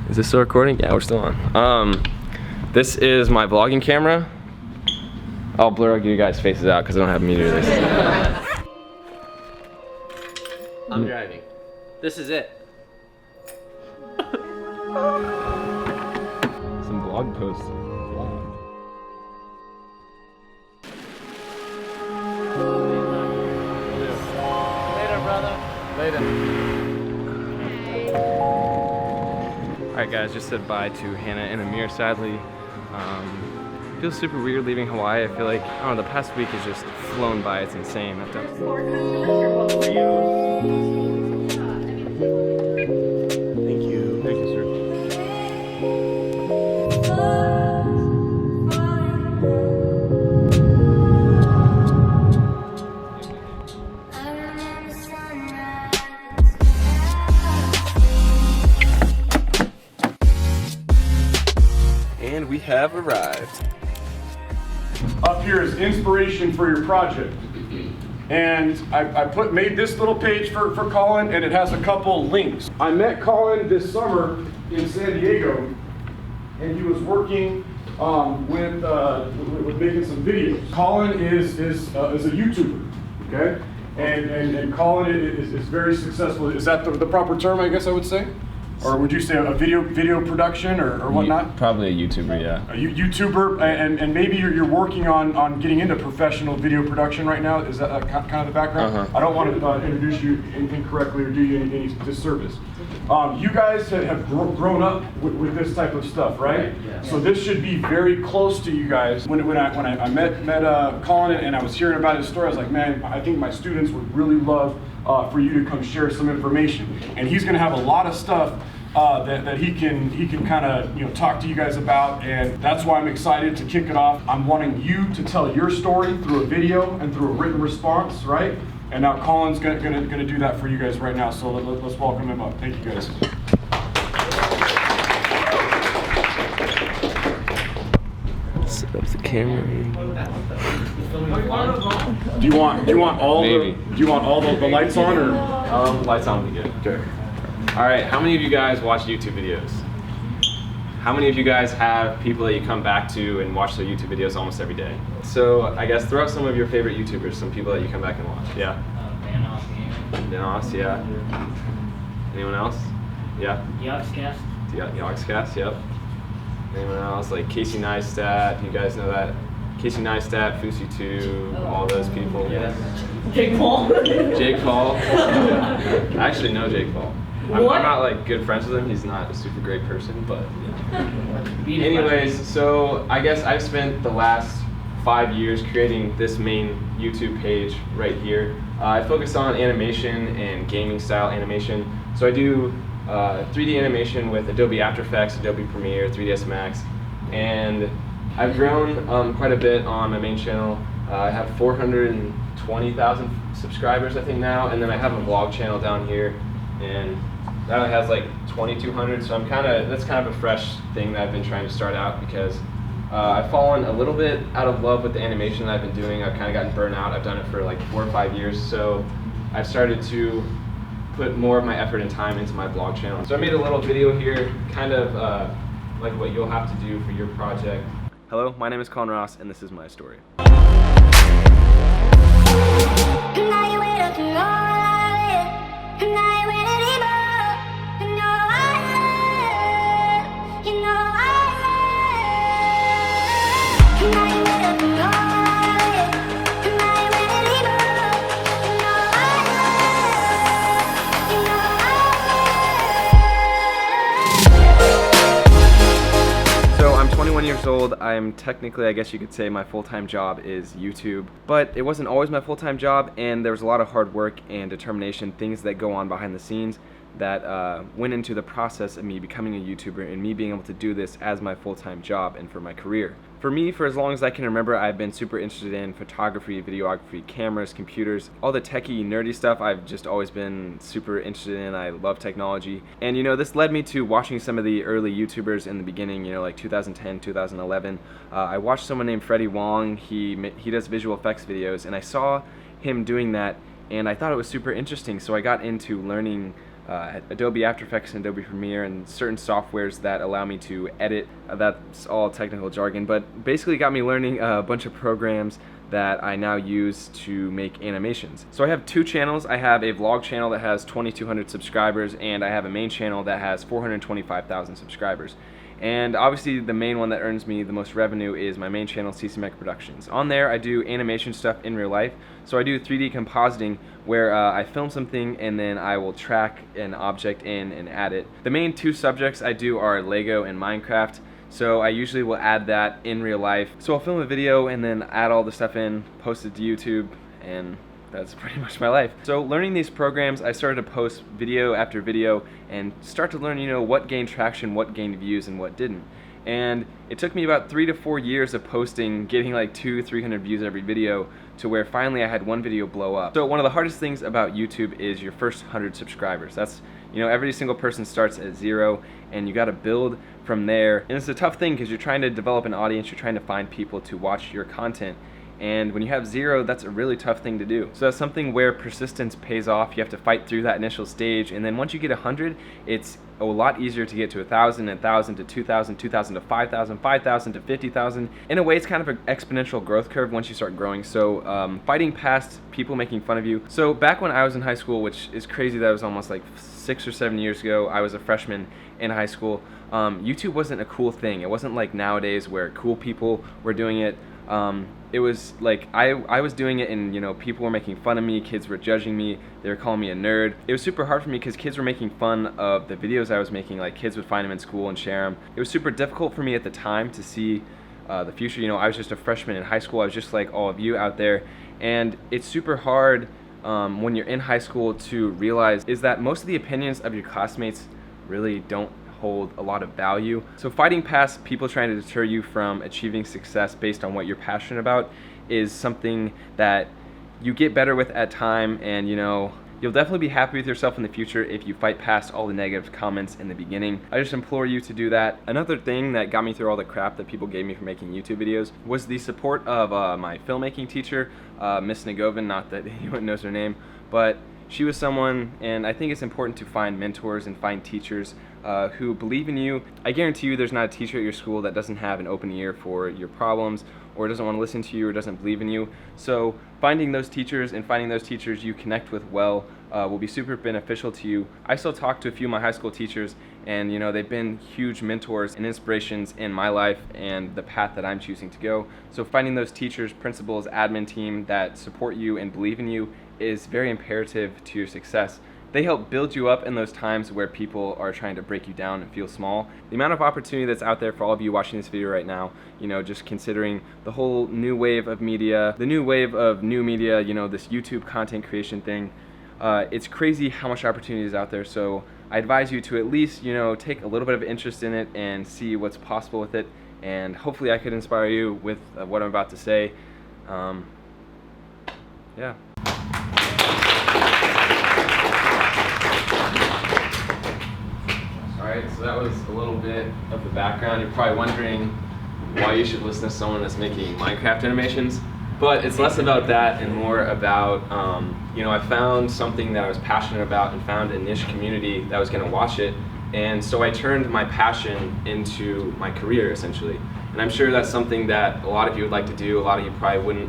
Is this still recording? Yeah, we're still on. This is my vlogging camera. I'll blur you guys' faces out because I don't have me do this. I'm driving. This is it. Some vlog posts. Later, brother. Later. Alright guys, just said bye to Hannah and Amir, sadly. Feels super weird leaving Hawaii. I feel like, I don't know, the past week has just flown by. It's insane. Thank you. Thank you, sir. And we have arrived. Up here is inspiration for your project. And I made this little page for Colin, and it has a couple links. I met Colin this summer in San Diego, and he was working with making some videos. Colin is a YouTuber, okay? And Colin is very successful. Is that the proper term, I guess I would say? Or would you say a video production or whatnot? Probably a YouTuber, yeah. A YouTuber, and maybe you're working on getting into professional video production right now. Is that kind of the background? Uh-huh. I don't want to introduce you incorrectly or do you any disservice. You guys have grown up with this type of stuff, right? Yeah. So this should be very close to you guys. When I met Colin and I was hearing about his story, I was like, man, I think my students would really love for you to come share some information. And he's going to have a lot of stuff that he can kind of talk to you guys about, and that's why I'm excited to kick it off. I'm wanting you to tell your story through a video and through a written response, right? And now Colin's gonna do that for you guys right now. So let's welcome him up. Thank you guys. Set up the camera. Do you want all the lights on, or Lights on would be good. okay? All right, how many of you guys watch YouTube videos? How many of you guys have people that you come back to and watch their YouTube videos almost every day? So I guess throw out some of your favorite YouTubers, some people that you come back and watch. Yeah. Danos, yeah. Anyone else? Yeah. Yogscast, yep. Anyone else? Like Casey Neistat, you guys know that? Casey Neistat, Fusi2, all those people. Yes. Jake Paul. Jake Paul. I actually know Jake Paul. I'm not like good friends with him. He's not a super great person, but anyways, so I guess I've spent the last 5 years creating this main YouTube page right here. I focus on animation and gaming style animation. So I do 3D animation with Adobe After Effects, Adobe Premiere, 3ds Max, and I've grown quite a bit on my main channel. I have 420,000 subscribers I think now, and then I have a vlog channel down here, and that only has like 2,200, so that's kind of a fresh thing that I've been trying to start out because I've fallen a little bit out of love with the animation that I've been doing. I've kind of gotten burnt out. I've done it for like 4 or 5 years, so I've started to put more of my effort and time into my vlog channel. So I made a little video here, kind of like what you'll have to do for your project. Hello, my name is Colin Ross, and this is my story. I'm 21 years old. I'm technically, I guess you could say, my full-time job is YouTube, but it wasn't always my full-time job, and there was a lot of hard work and determination, things that go on behind the scenes that went into the process of me becoming a YouTuber and me being able to do this as my full-time job and for my career. For me, for as long as I can remember, I've been super interested in photography, videography, cameras, computers, all the techie, nerdy stuff I've just always been super interested in. I love technology. And this led me to watching some of the early YouTubers in the beginning, like 2010, 2011. I watched someone named Freddie Wong. He does visual effects videos, and I saw him doing that, and I thought it was super interesting, so I got into learning Adobe After Effects and Adobe Premiere and certain softwares that allow me to edit. That's all technical jargon, but basically got me learning a bunch of programs that I now use to make animations. So I have two channels. I have a vlog channel that has 2,200 subscribers, and I have a main channel that has 425,000 subscribers. And obviously the main one that earns me the most revenue is my main channel, CC Productions. On there I do animation stuff in real life. So I do 3D compositing where I film something and then I will track an object in and add it. The main two subjects I do are Lego and Minecraft. So I usually will add that in real life. So I'll film a video and then add all the stuff in, post it to YouTube, and that's pretty much my life. So learning these programs, I started to post video after video and start to learn, what gained traction, what gained views, and what didn't. And it took me about 3 to 4 years of posting, getting like 200-300 views every video, to where finally I had one video blow up. So one of the hardest things about YouTube is your first 100 subscribers. That's, every single person starts at 0, and you gotta build from there. And it's a tough thing because you're trying to develop an audience, you're trying to find people to watch your content. And when you have 0, that's a really tough thing to do. So that's something where persistence pays off. You have to fight through that initial stage, and then once you get 100, it's a lot easier to get to 1,000, 1,000 to 2,000, 2,000 to 5,000, 5,000 to 50,000. In a way, it's kind of an exponential growth curve once you start growing. So fighting past people making fun of you. So back when I was in high school, which is crazy, that was almost like 6 or 7 years ago, I was a freshman in high school. YouTube wasn't a cool thing. It wasn't like nowadays where cool people were doing it. It was like I was doing it and people were making fun of me, kids were judging me, they were calling me a nerd. It was super hard for me because kids were making fun of the videos I was making, like kids would find them in school and share them. It was super difficult for me at the time to see the future. I was just a freshman in high school, I was just like all of you out there, and it's super hard when you're in high school to realize is that most of the opinions of your classmates really don't hold a lot of value. So fighting past people trying to deter you from achieving success based on what you're passionate about is something that you get better with at time, and you'll definitely be happy with yourself in the future if you fight past all the negative comments in the beginning. I just implore you to do that. Another thing that got me through all the crap that people gave me for making YouTube videos was the support of my filmmaking teacher, Miss Nagovin, not that anyone knows her name, but she was someone, and I think it's important to find mentors and find teachers who believe in you. I guarantee you there's not a teacher at your school that doesn't have an open ear for your problems, or doesn't want to listen to you, or doesn't believe in you. So finding those teachers and finding those teachers you connect with well will be super beneficial to you. I still talk to a few of my high school teachers, and they've been huge mentors and inspirations in my life and the path that I'm choosing to go. So finding those teachers, principals, admin team that support you and believe in you is very imperative to your success. They help build you up in those times where people are trying to break you down and feel small. The amount of opportunity that's out there for all of you watching this video right now, just considering the whole new wave of media, the new wave of new media, this YouTube content creation thing, it's crazy how much opportunity is out there. So I advise you to at least, take a little bit of interest in it and see what's possible with it. And hopefully I could inspire you with what I'm about to say. Yeah. Alright, so that was a little bit of the background. You're probably wondering why you should listen to someone that's making Minecraft animations. But it's less about that and more about, I found something that I was passionate about and found a niche community that was going to watch it. And so I turned my passion into my career, essentially. And I'm sure that's something that a lot of you would like to do. A lot of you probably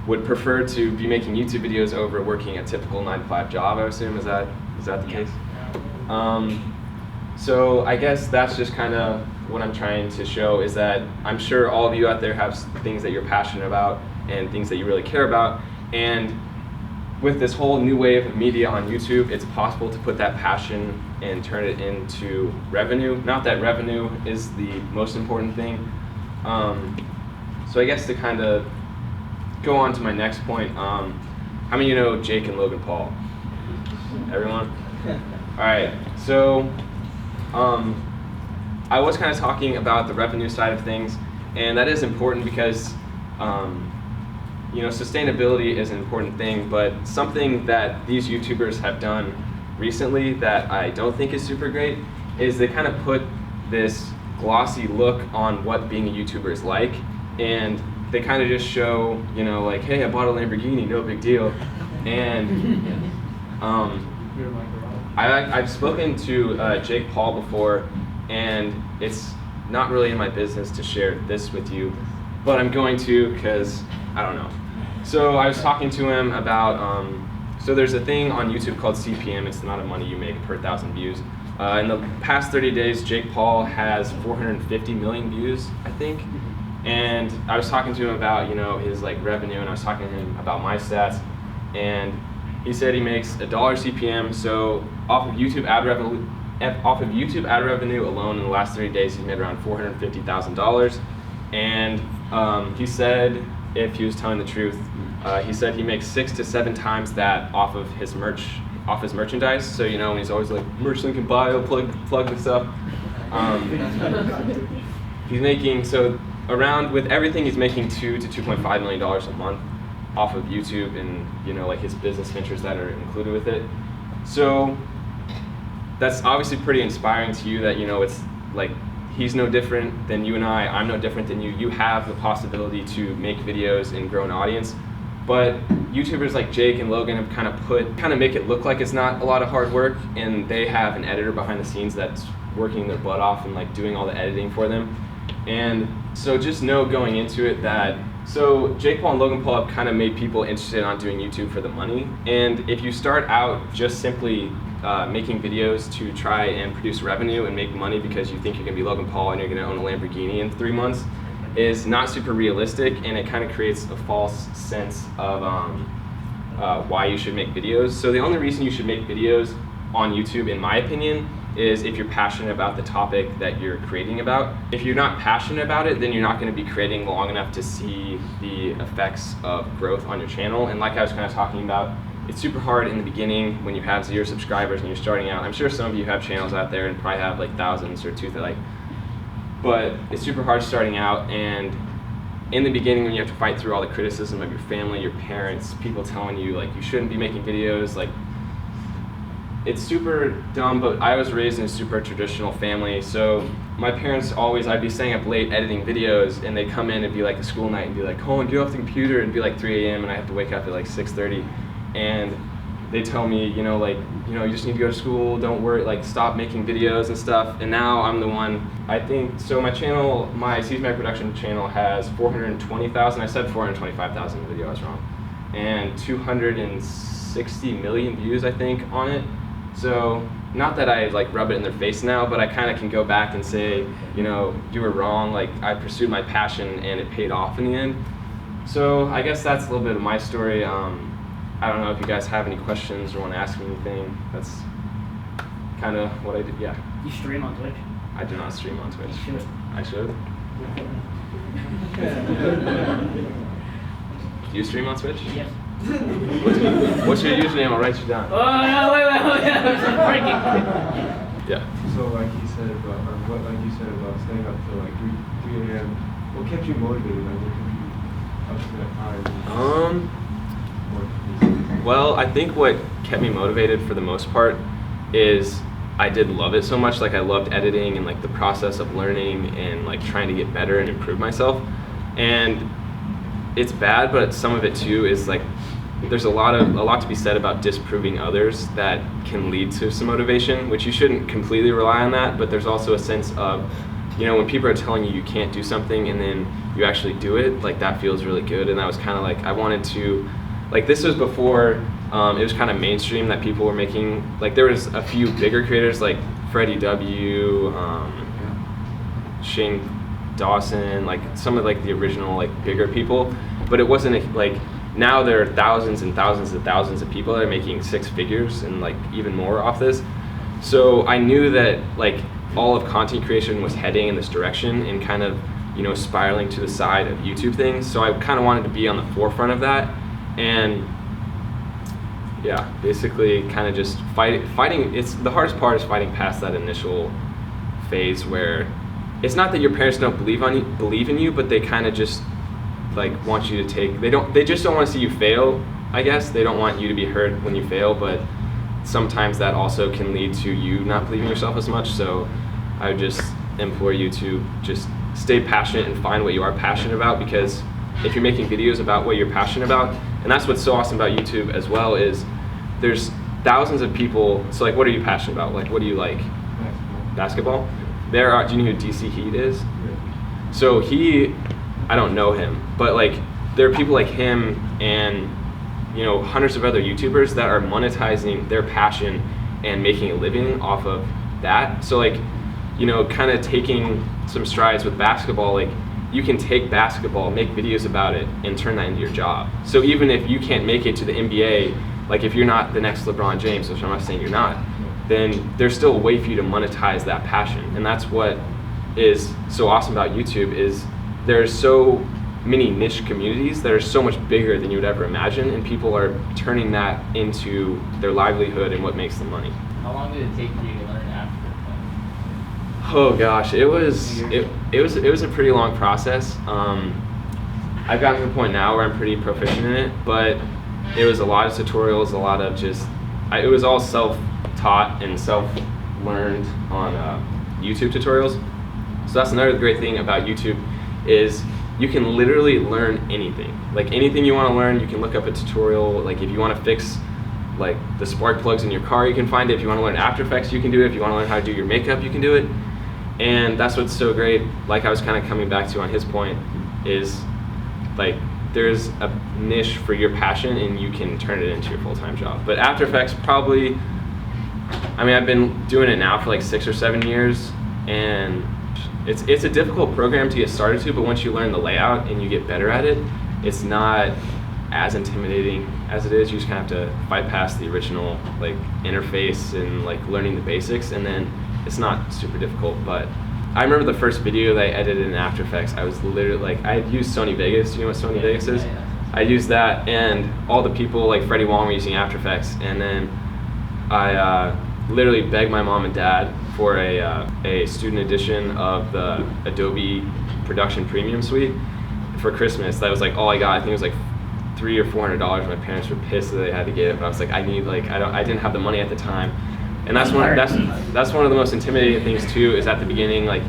would prefer to be making YouTube videos over working a typical 9-to-5 job, I assume. Is that the case? So I guess that's just kind of what I'm trying to show, is that I'm sure all of you out there have things that you're passionate about and things that you really care about. And with this whole new wave of media on YouTube, it's possible to put that passion and turn it into revenue. Not that revenue is the most important thing. So I guess to kind of go on to my next point, how many of you know Jake and Logan Paul? Everyone? All right, so I was kind of talking about the revenue side of things, and that is important because sustainability is an important thing, but something that these YouTubers have done recently that I don't think is super great is they kind of put this glossy look on what being a YouTuber is like, and they kind of just show, like, hey, I bought a Lamborghini, no big deal. And I've spoken to Jake Paul before, and it's not really in my business to share this with you, but I'm going to because I don't know. So I was talking to him about, so there's a thing on YouTube called CPM, it's the amount of money you make per 1,000 views. In the past 30 days, Jake Paul has 450 million views, I think. And I was talking to him about, you know, his like revenue, and I was talking to him about my stats, and he said he makes $1 CPM. So off of YouTube ad revenue alone in the last 30 days, he's made around $450,000. And he said, if he was telling the truth, he said he makes 6 to 7 times that off of his merchandise. So you know, when he's always like merch link in bio, plug this up. He's making around with everything, he's making $2 to $2.5 million a month off of YouTube, and you know, like his business ventures that are included with it. So that's obviously pretty inspiring to you that, you know, it's like he's no different than you and I'm no different than you. You have the possibility to make videos and grow an audience. But YouTubers like Jake and Logan have kind of make it look like it's not a lot of hard work, and they have an editor behind the scenes that's working their butt off and like doing all the editing for them. And so just know going into it that, so Jake Paul and Logan Paul have kind of made people interested on doing YouTube for the money. And if you start out just simply making videos to try and produce revenue and make money because you think you're gonna be Logan Paul and you're gonna own a Lamborghini in 3 months, is not super realistic, and it kind of creates a false sense of why you should make videos. So the only reason you should make videos on YouTube, in my opinion, is if you're passionate about the topic that you're creating about. If you're not passionate about it, then you're not going to be creating long enough to see the effects of growth on your channel. And like I was kind of talking about, it's super hard in the beginning when you have 0 subscribers and you're starting out. I'm sure some of you have channels out there and probably have like thousands or but it's super hard starting out, and in the beginning when you have to fight through all the criticism of your family, your parents, people telling you like you shouldn't be making videos, like it's super dumb. But I was raised in a super traditional family, so my parents always, I'd be staying up late editing videos, and they'd come in and be like a school night and be like, Colin, get off the computer, and it'd be like 3 a.m. and I have to wake up at like 6:30, and they tell me, you know, you just need to go to school, don't worry, like stop making videos and stuff. And now I'm the one, I think, so my channel, my Seasmac production channel has 420,000, I said 425,000 in the video, I was wrong, and 260 million views, I think, on it. So not that I like rub it in their face now, but I kind of can go back and say, you know, you were wrong, like I pursued my passion and it paid off in the end. So I guess that's a little bit of my story. I don't know if you guys have any questions or want to ask me anything. That's kind of what I did, yeah. You stream on Twitch? I do not stream on Twitch. You should. I should? Do you stream on Twitch? Yes. What's your username? I'll write you down. Oh, no, wait. I'm breaking. Yeah. So like you said about, staying up till like 3 a.m., what kept you motivated? Like what kept you up to that time? Well, I think what kept me motivated for the most part is I did love it so much. Like I loved editing and like the process of learning and like trying to get better and improve myself. And it's bad, but some of it too is like there's a lot to be said about disproving others that can lead to some motivation, which you shouldn't completely rely on that, but there's also a sense of, you know, when people are telling you you can't do something and then you actually do it, like that feels really good. And that was kind of like, I wanted to, like this was before it was kind of mainstream that people were making, like there was a few bigger creators like Freddie W, Shane Dawson, like some of like the original like bigger people, but it wasn't like, now there are thousands and thousands and thousands of people that are making 6 figures and like even more off this. So I knew that like all of content creation was heading in this direction and kind of, you know, spiraling to the side of YouTube things. So I kind of wanted to be on the forefront of that. And yeah, basically kind of just fighting, it's the hardest part is fighting past that initial phase where it's not that your parents don't believe in you, but they kind of just like want you to take, they just don't want to see you fail, I guess. They don't want you to be hurt when you fail, but sometimes that also can lead to you not believing in yourself as much. So I would just implore you to just stay passionate and find what you are passionate about, because if you're making videos about what you're passionate about, and that's what's so awesome about YouTube as well, is thousands of people. So like, what are you passionate about? Like, what do you like? Basketball. There are. Do you know who DC Heat is? So I don't know him, but like there are people like him and hundreds of other YouTubers that are monetizing their passion and making a living off of that. So like, kind of taking some strides with basketball, like you can take basketball, make videos about it, and turn that into your job. So even if you can't make it to the NBA, like if you're not the next LeBron James, which I'm not saying you're not, then there's still a way for you to monetize that passion. And that's what is so awesome about YouTube is there's so many niche communities that are so much bigger than you would ever imagine, and people are turning that into their livelihood and what makes them money. How long did it take for you to learn After Effects? Oh gosh, it was a pretty long process. I've gotten to the point now where I'm pretty proficient in it, but it was a lot of tutorials, a lot of it was all self-taught and self-learned on YouTube tutorials. So that's another great thing about YouTube is you can literally learn anything. Like anything you want to learn, you can look up a tutorial. Like if you want to fix like the spark plugs in your car, you can find it. If you want to learn After Effects, you can do it. If you want to learn how to do your makeup, you can do it. And that's what's so great, like I was kind of coming back to on his point, is like there's a niche for your passion and you can turn it into your full-time job. But After Effects probably, I've been doing it now for like 6 or 7 years, and it's a difficult program to get started to, but once you learn the layout and you get better at it, it's not as intimidating as it is. You just kind of have to bypass the original like interface and like learning the basics, and then it's not super difficult. But I remember the first video that I edited in After Effects, I was literally like, I had used Sony Vegas. Do you know what Sony Vegas is? I used that, and all the people like Freddie Wong were using After Effects, and then I literally begged my mom and dad for a student edition of the Adobe Production Premium Suite for Christmas. That was like all I got. I think it was like $300 or $400. My parents were pissed that they had to get it, but I was like, I didn't have the money at the time. And that's one of the most intimidating things too, is at the beginning, like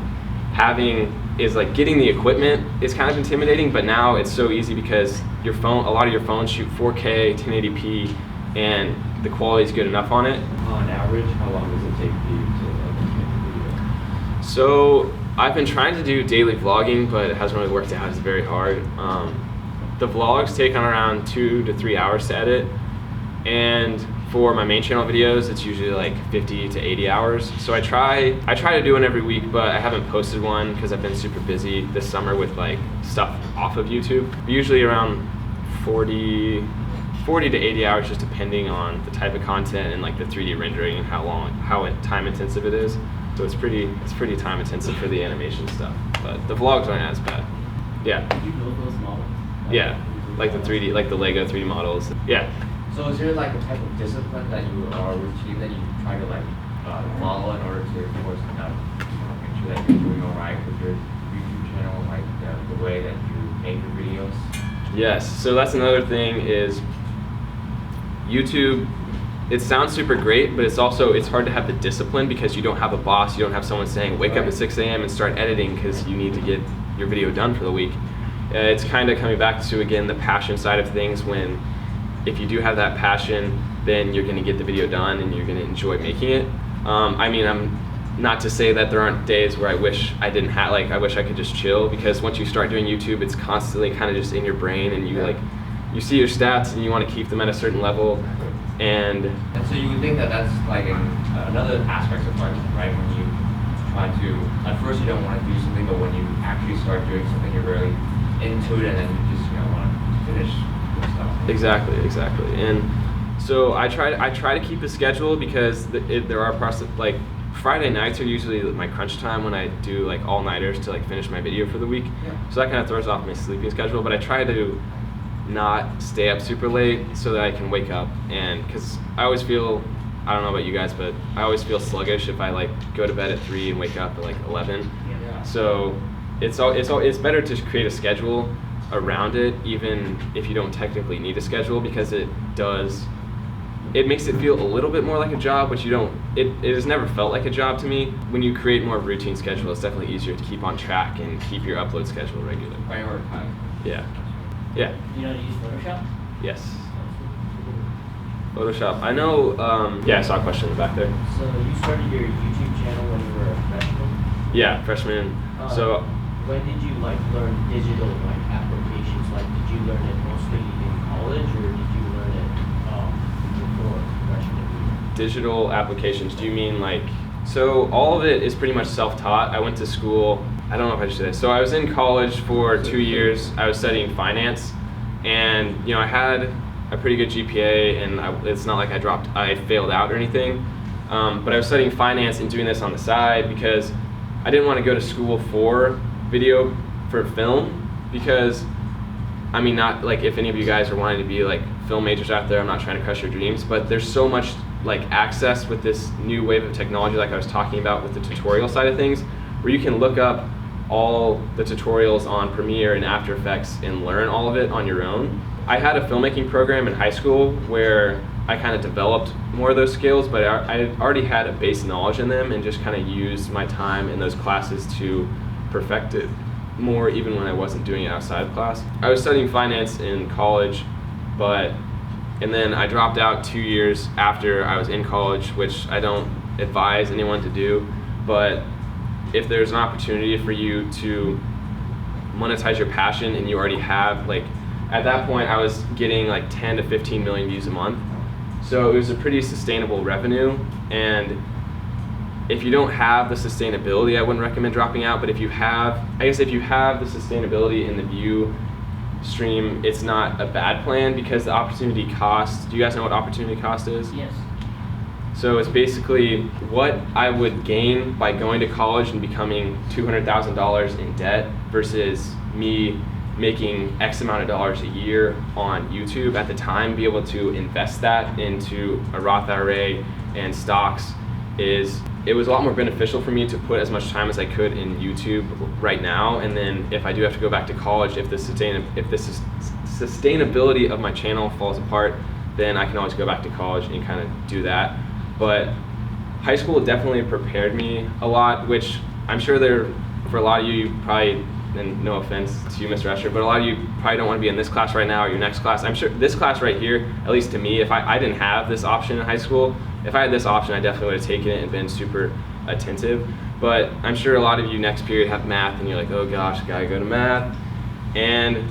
getting the equipment is kind of intimidating, but now it's so easy because a lot of your phones shoot 4K, 1080p, and the quality is good enough on it. On average, how long does it take you to make a video? So I've been trying to do daily vlogging, but it hasn't really worked out. It's very hard. The vlogs take on around 2 to 3 hours to edit, and for my main channel videos, it's usually like 50 to 80 hours. So I try to do one every week, but I haven't posted one because I've been super busy this summer with like stuff off of YouTube. Usually around 40 to 80 hours, just depending on the type of content and like the 3D rendering and how time intensive it is. So it's pretty time intensive for the animation stuff, but the vlogs aren't as bad. Yeah. Did you build those models? Yeah, like the 3D, like the Lego 3D models. Yeah. So is there like a type of discipline that you or routine that you try to like follow in order to, of course, make sure that you're doing all right with your YouTube channel, like the way that you make your videos? Yes. So that's another thing is YouTube. It sounds super great, but it's hard to have the discipline because you don't have a boss. You don't have someone saying wake up at 6 a.m. and start editing because you need to get your video done for the week. It's kind of coming back to, again, the passion side of things. When if you do have that passion, then you're going to get the video done and you're going to enjoy making it. I'm not to say that there aren't days where I wish I didn't have, like, I wish I could just chill, because once you start doing YouTube, it's constantly kind of just in your brain, and you see your stats and you want to keep them at a certain level. And so you would think that that's like another aspect of life, right? When you try to, at first you don't want to do something, but when you actually start doing something, you're really into it, and then you just want to finish the stuff. Exactly. And so I try to keep a schedule, because there are process, like Friday nights are usually my crunch time when I do like all-nighters to like finish my video for the week. Yeah. So that kind of throws off my sleeping schedule, but I try to not stay up super late so that I can wake up, and because I always feel, I don't know about you guys, but I always feel sluggish if I like go to bed at 3 and wake up at like 11. Yeah. So it's better to create a schedule around it, even if you don't technically need a schedule, because it makes it feel a little bit more like a job, but it has never felt like a job to me. When you create more of a routine schedule, it's definitely easier to keep on track and keep your upload schedule regular. Prioritize. Yeah. You know how to use Photoshop? Yes. Photoshop. I know, yeah, I saw a question in the back there. So you started your YouTube channel when you were a freshman? Yeah, freshman. So when did you like learn digital like applications? Like did you learn it mostly in college or did you learn it before freshman year? digital applications, do you mean like, so all of it is pretty much self-taught. I went to school, I don't know if I should say this. So I was in college for 2 years. I was studying finance, and you know, I had a pretty good GPA, and it's not like I failed out or anything. But I was studying finance and doing this on the side because I didn't want to go to school for film, because I mean, not like if any of you guys are wanting to be like film majors out there, I'm not trying to crush your dreams, but there's so much like access with this new wave of technology, like I was talking about with the tutorial side of things, where you can look up all the tutorials on Premiere and After Effects and learn all of it on your own. I had a filmmaking program in high school where I kind of developed more of those skills, but I already had a base knowledge in them and just kind of used my time in those classes to perfect it more, even when I wasn't doing it outside of class. I was studying finance in college, and then I dropped out 2 years after I was in college, which I don't advise anyone to do, but if there's an opportunity for you to monetize your passion and you already have, like, at that point I was getting like 10 to 15 million views a month. So it was a pretty sustainable revenue, and if you don't have the sustainability, I wouldn't recommend dropping out, but if you have, I guess if you have the sustainability in the view stream, it's not a bad plan, because the opportunity cost, do you guys know what opportunity cost is? Yes. So it's basically what I would gain by going to college and becoming $200,000 in debt versus me making X amount of dollars a year on YouTube at the time, be able to invest that into a Roth IRA and stocks. It was a lot more beneficial for me to put as much time as I could in YouTube right now, and then if I do have to go back to college, if the sustainability of my channel falls apart, then I can always go back to college and kind of do that. But high school definitely prepared me a lot, which I'm sure for a lot of you probably, and no offense to you, Mr. Escher, but a lot of you probably don't want to be in this class right now or your next class. I'm sure this class right here, at least to me, if I didn't have this option in high school, if I had this option, I definitely would have taken it and been super attentive. But I'm sure a lot of you next period have math and you're like, oh gosh, gotta go to math. And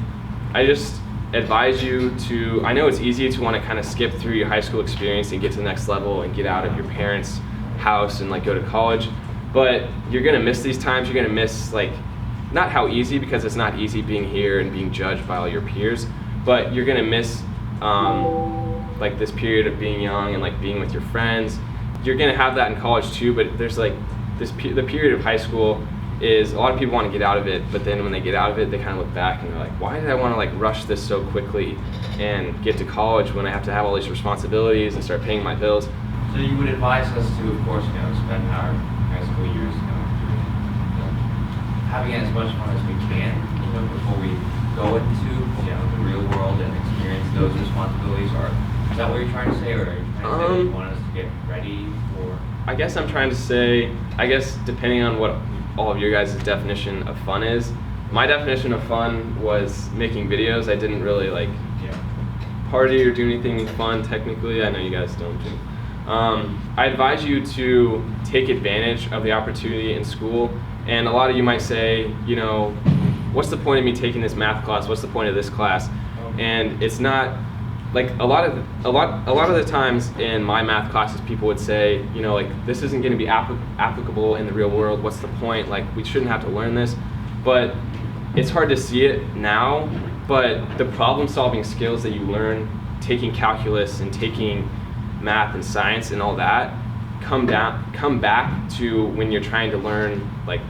I just advise you to, I know it's easy to want to kind of skip through your high school experience and get to the next level and get out of your parents' house and like go to college, but you're gonna miss these times. You're gonna miss, like, not how easy, because it's not easy being here and being judged by all your peers, but you're gonna miss like this period of being young and like being with your friends. You're gonna have that in college too, but there's like the period of high school is, a lot of people want to get out of it, but then when they get out of it, they kind of look back and they're like, why did I want to like rush this so quickly and get to college when I have to have all these responsibilities and start paying my bills? So you would advise us to, of course, spend our high school years, having as much fun as we can, before we go into, the real world and experience those responsibilities. Or is that what you're trying to say, or are you trying to say that you want us to get ready for? I guess I'm trying to say, depending on what all of your guys' definition of fun is, my definition of fun was making videos. I didn't really like party or do anything fun technically. I know you guys don't do. I advise you to take advantage of the opportunity in school. And a lot of you might say, what's the point of me taking this math class? What's the point of this class? And it's not, like, a lot of the times in my math classes, people would say, like, this isn't going to be applicable in the real world. What's the point? Like, we shouldn't have to learn this. But it's hard to see it now. But the problem-solving skills that you learn taking calculus and taking math and science and all that come back to when you're trying to learn like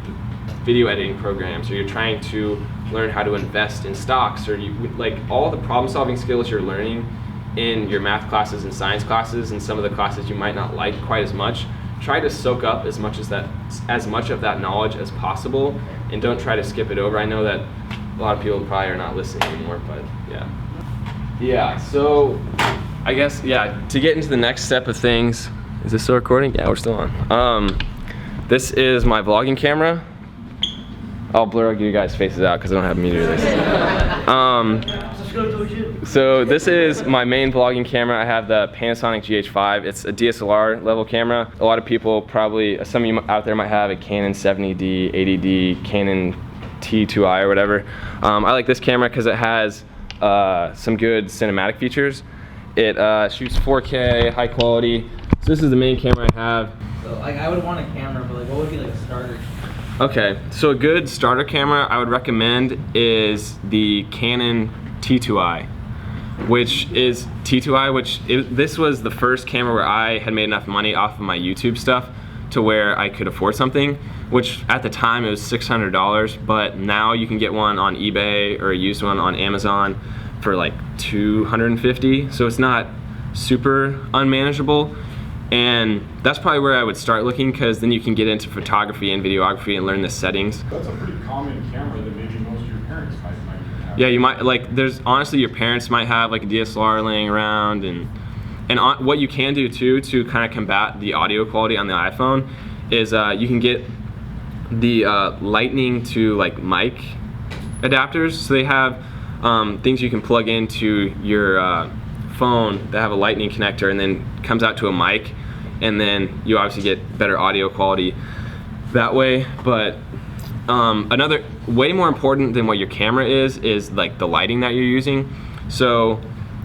video editing programs, or you're trying to learn how to invest in stocks, or like all the problem-solving skills you're learning in your math classes and science classes and some of the classes you might not like quite as much. Try to soak up as much of that knowledge as possible, and don't try to skip it over. I know that a lot of people probably are not listening anymore, but yeah. So I guess to get into the next step of things. Is this still recording? Yeah, we're still on. This is my vlogging camera. I'll blur you guys' faces out because I don't have me do this. So this is my main vlogging camera. I have the Panasonic GH5. It's a DSLR level camera. A lot of people probably, some of you out there might have a Canon 70D, 80D, Canon T2i or whatever. I like this camera because it has some good cinematic features. It shoots 4K, high quality. So this is the main camera I have. So like I would want a camera, but like what would be like a starter? Okay, so a good starter camera I would recommend is the Canon T2i, this was the first camera where I had made enough money off of my YouTube stuff to where I could afford something, which at the time it was $600, but now you can get one on eBay or a used one on Amazon for like $250, so it's not super unmanageable. And that's probably where I would start looking, because then you can get into photography and videography and learn the settings. That's a pretty common camera that maybe most of your parents might have. Yeah, you might, like, there's honestly your parents might have like a DSLR laying around, and what you can do too to kind of combat the audio quality on the iPhone is you can get the lightning to like mic adapters. So they have things you can plug into your phone that have a lightning connector and then comes out to a mic, and then you obviously get better audio quality that way. But another way more important than what your camera is like the lighting that you're using. So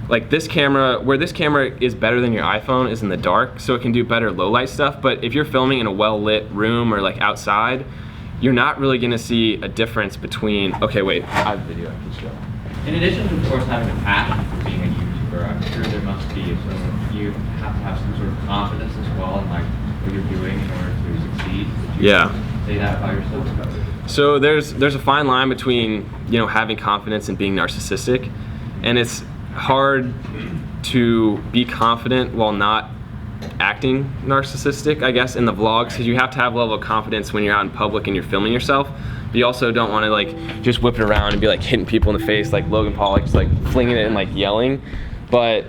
like this camera, where this camera is better than your iPhone is in the dark, so it can do better low light stuff. But if you're filming in a well lit room or like outside, you're not really gonna see a difference between, okay wait, I have a video I can show. In addition to, of course, having a passion for being a YouTuber, I'm sure there must be, you have to have some sort of confidence as well in like what you're doing in order to succeed. Would you say that about yourself? So there's a fine line between, you know, having confidence and being narcissistic, and it's hard to be confident while not acting narcissistic, I guess, in the vlogs, because you have to have a level of confidence when you're out in public and you're filming yourself. But you also don't want to like just whip it around and be like hitting people in the face like Logan Paul, like just like flinging it and like yelling. But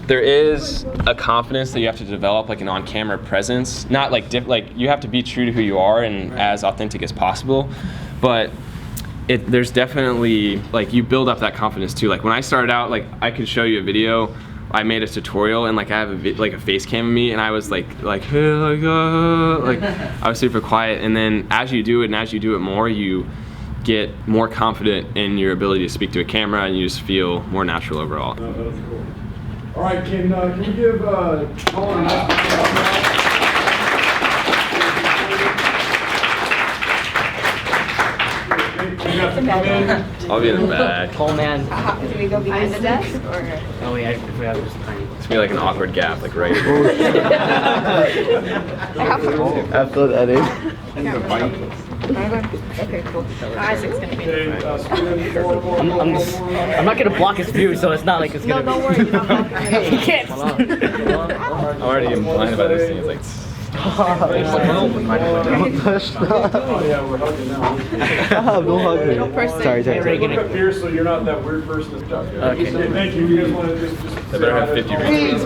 there is a confidence that you have to develop, like an on-camera presence. Not like like you have to be true to who you are and as authentic as possible. But there's definitely, like, you build up that confidence too. Like when I started out, like I could show you a video, I made a tutorial and like I have like a face cam of me, and I was like I was super quiet. And then as you do it and as you do it more, you get more confident in your ability to speak to a camera, and you just feel more natural overall. That's cool. All right, can we give Colin a nice I'll be in the back. Cole man. Do we go behind the desk or? Oh yeah, if we have this tiny. It's gonna be like an awkward gap, like right. I have After that, Okay, cool. Isaac's gonna be in the front. I'm not gonna block his view, so it's not like it's gonna. No, don't worry. You don't have to. He can't. I'm already blind about this thing. It's like. Oh yeah, we're hugging now. no hugging. No person. Sorry. Look up here so you're not that weird person that's talking. Okay. Thank you. You guys want to just They better have 50 reasons.